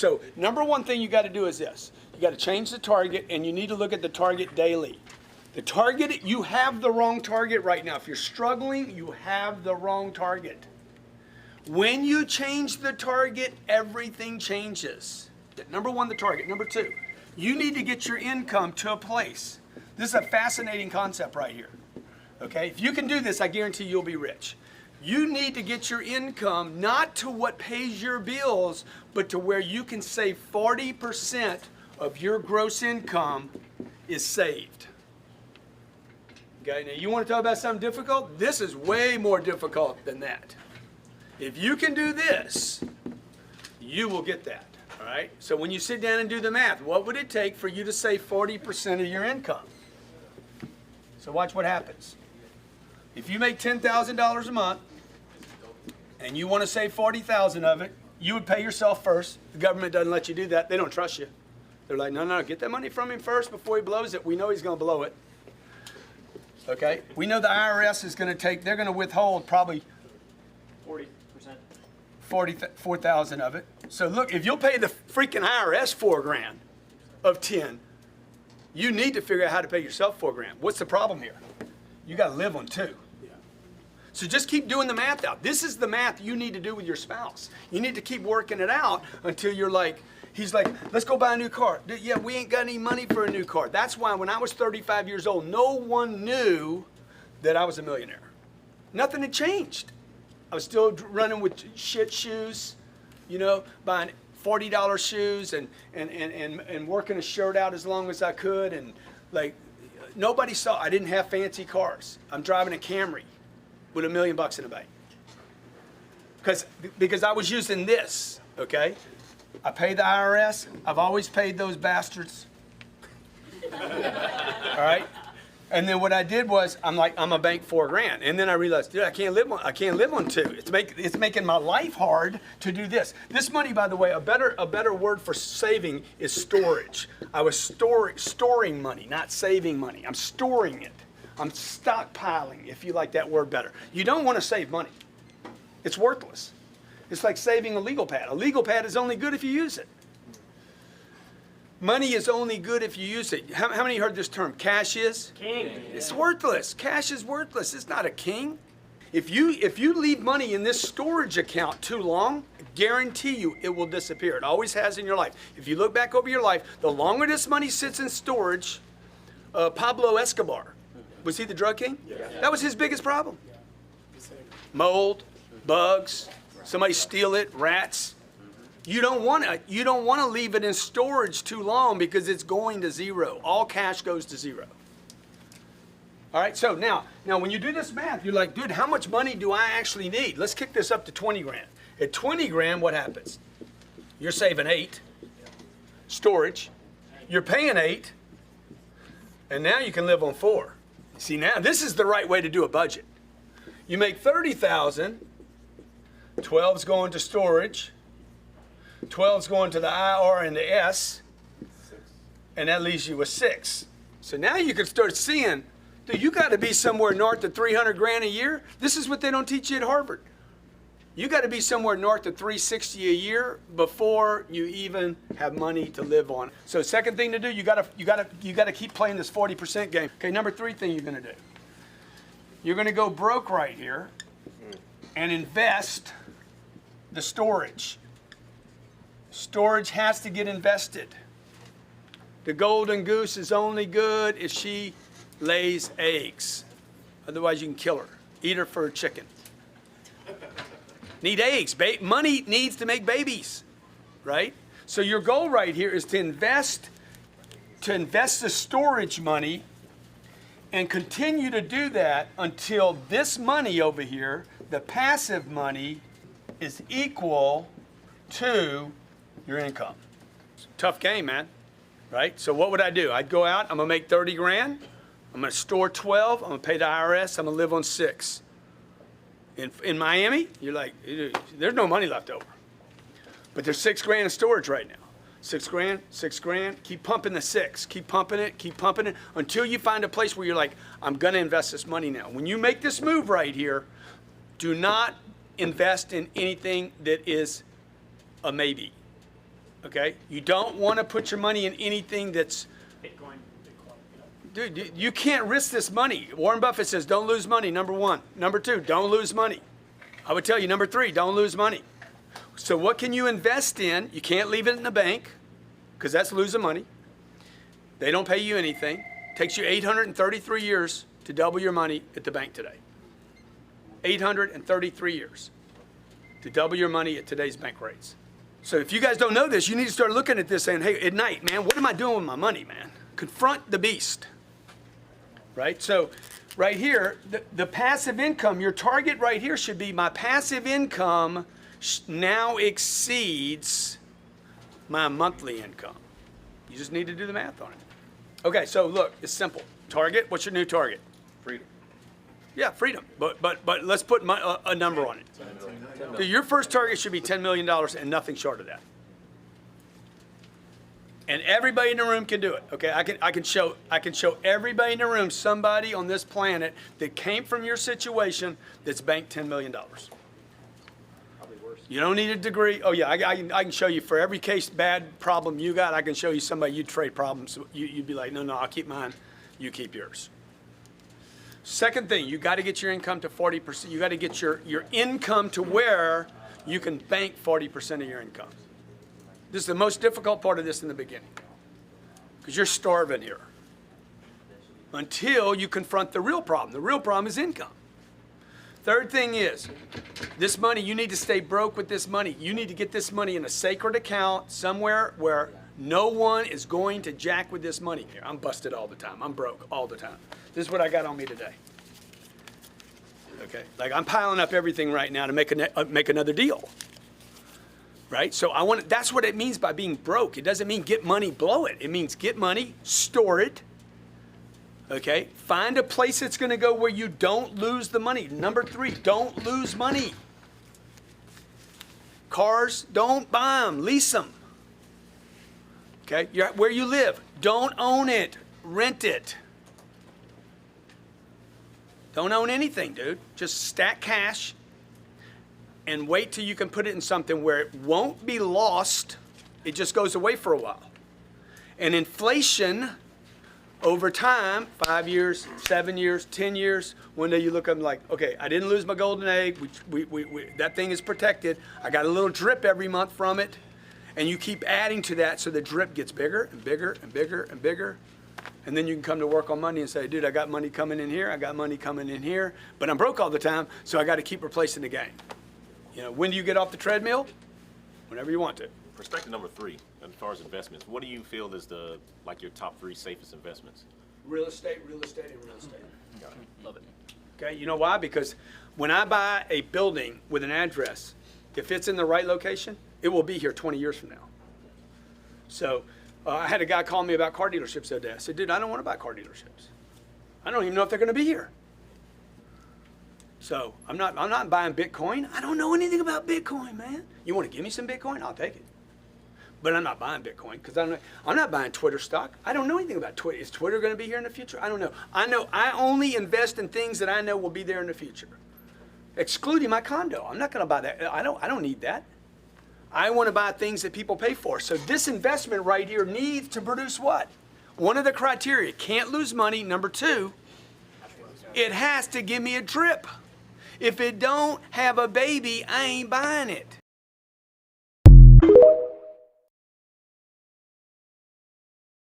So number one thing you got to do is this. You got to change the target, and you need to look at the target daily. The target, you have the wrong target right now. If you're struggling, you have the wrong target. When you change the target, everything changes. Number one, the target. Number two, you need to get your income to a place. This is a fascinating concept right here. Okay, if you can do this, I guarantee you'll be rich. You need to get your income not to what pays your bills, but to where you can save 40% of your gross income is saved. Okay, now you want to talk about something difficult? This is way more difficult than that. If you can do this, you will get that. All right? So when you sit down and do the math, what would it take for you to save 40% of your income? So watch what happens. If you make $10,000 a month and you want to save 40,000 of it, you would pay yourself first. The government doesn't let you do that. They don't trust you. They're like, no, get that money from him first before he blows it. We know he's going to blow it. Okay? We know the IRS is going to take, they're going to withhold probably 4,000 of it. So look, if you'll pay the freaking IRS $4,000 of 10, you need to figure out how to pay yourself $4,000. What's the problem here? You got to live on 2. So just keep doing the math out. This is the math you need to do with your spouse. You need to keep working it out until you're like, he's like, let's go buy a new car. Yeah, we ain't got any money for a new car. That's why when I was 35 years old, no one knew that I was a millionaire. Nothing had changed. I was still running with shit shoes, you know, buying $40 shoes and working a shirt out as long as I could. And like, nobody saw, I didn't have fancy cars. I'm driving a Camry with $1 million in the bank. Because I was using this, okay? I pay the IRS. I've always paid those bastards. All right? And then what I did was, I'm like, I'm a bank $4,000. And then I realized, dude, I can't live on 2. It's making my life hard to do this. This money, by the way, a better word for saving is storage. I was storing money, not saving money. I'm storing it. I'm stockpiling, if you like that word better. You don't want to save money. It's worthless. It's like saving a legal pad. A legal pad is only good if you use it. Money is only good if you use it. How many heard this term? Cash is? King. It's worthless. Cash is worthless. It's not a king. If you leave money in this storage account too long, guarantee you it will disappear. It always has in your life. If you look back over your life, the longer this money sits in storage, Pablo Escobar, was he the drug king? Yeah. That was his biggest problem. Mold, bugs, somebody steal it, rats. You don't want to leave it in storage too long because it's going to zero. All cash goes to zero. All right, so now when you do this math, you're like, dude, how much money do I actually need? Let's kick this up to 20 grand. At 20 grand, what happens? You're saving 8. Storage. You're paying 8. And now you can live on 4. See, now this is the right way to do a budget. You make 30,000, 12's going to storage, 12's going to the IR and the S, and that leaves you with 6. So now you can start seeing, dude, you got to be somewhere north of 300 grand a year. This is what they don't teach you at Harvard. You got to be somewhere north of 360 a year before you even have money to live on. So second thing to do, you got to keep playing this 40% game. Okay, number 3 thing you're going to do. You're going to go broke right here and invest the storage. Storage has to get invested. The golden goose is only good if she lays eggs. Otherwise you can kill her. Eat her for a chicken. Need eggs. Money needs to make babies, right? So your goal right here is to invest the storage money and continue to do that until this money over here, the passive money, is equal to your income. It's a tough game, man, right? So what would I do? I'd go out, I'm gonna make 30 grand, I'm gonna store 12, I'm gonna pay the IRS, I'm gonna live on 6. In Miami, you're like, there's no money left over. But there's 6 grand in storage right now. 6 grand, 6 grand, keep pumping the 6, keep pumping it until you find a place where you're like, I'm gonna invest this money now. When you make this move right here, do not invest in anything that is a maybe. Okay? You don't want to put your money in anything that's, Bitcoin. dude, you can't risk this money. Warren Buffett says, don't lose money, number one. Number two, don't lose money. I would tell you, number three, don't lose money. So what can you invest in? You can't leave it in the bank because that's losing money. They don't pay you anything. Takes you 833 years to double your money at the bank today. 833 years to double your money at today's bank rates. So if you guys don't know this, you need to start looking at this saying, hey, at night, man, what am I doing with my money, man? Confront the beast, right? So right here, the passive income, your target right here should be my passive income now exceeds my monthly income. You just need to do the math on it. Okay, so look, it's simple. Target, what's your new target? Freedom. Yeah, freedom. But let's put a number on it. So your first target should be $10 million and nothing short of that. And everybody in the room can do it. Okay, I can show everybody in the room somebody on this planet that came from your situation that's banked $10 million. Probably worse. You don't need a degree. Oh yeah, I can show you for every case bad problem you got. I can show you somebody you'd trade problems. You'd be like, no, I'll keep mine. You keep yours. Second thing, you got to get your income to 40%. You got to get your income to where you can bank 40% of your income. This is the most difficult part of this in the beginning because you're starving here until you confront the real problem. The real problem is income. Third thing is, this money, you need to stay broke with this money. You need to get this money in a sacred account somewhere where no one is going to jack with this money. Here, I'm busted all the time. I'm broke all the time. This is what I got on me today. Okay, like I'm piling up everything right now to make another deal. Right? So that's what it means by being broke. It doesn't mean get money, blow it. It means get money, store it. Okay? Find a place that's going to go where you don't lose the money. Number three, don't lose money. Cars, don't buy them, lease them. Okay? Where you live, don't own it, rent it. Don't own anything, dude. Just stack cash and wait till you can put it in something where it won't be lost. It just goes away for a while. And inflation over time, 5 years, 7 years, 10 years, one day you look up and like, okay, I didn't lose my golden egg. That thing is protected. I got a little drip every month from it. And you keep adding to that so the drip gets bigger and bigger and bigger and bigger. And then you can come to work on Monday and say, dude, I got money coming in here. I got money coming in here. But I'm broke all the time, so I got to keep replacing the gain. You know, when do you get off the treadmill? Whenever you want to. Perspective number three, as far as investments, what do you feel is your top three safest investments? Real estate, and real estate. Got it. Love it. Okay, you know why? Because when I buy a building with an address, if it's in the right location, it will be here 20 years from now. So I had a guy call me about car dealerships the other day. I said, dude, I don't want to buy car dealerships. I don't even know if they're going to be here. So I'm not buying Bitcoin. I don't know anything about Bitcoin, man. You want to give me some Bitcoin? I'll take it. But I'm not buying Bitcoin because I'm not buying Twitter stock. I don't know anything about Twitter. Is Twitter going to be here in the future? I don't know. I only invest in things that I know will be there in the future, excluding my condo. I'm not going to buy that. I don't need that. I want to buy things that people pay for. So this investment right here needs to produce what? One of the criteria, can't lose money. Number two, it has to give me a drip. If it don't have a baby, I ain't buying it.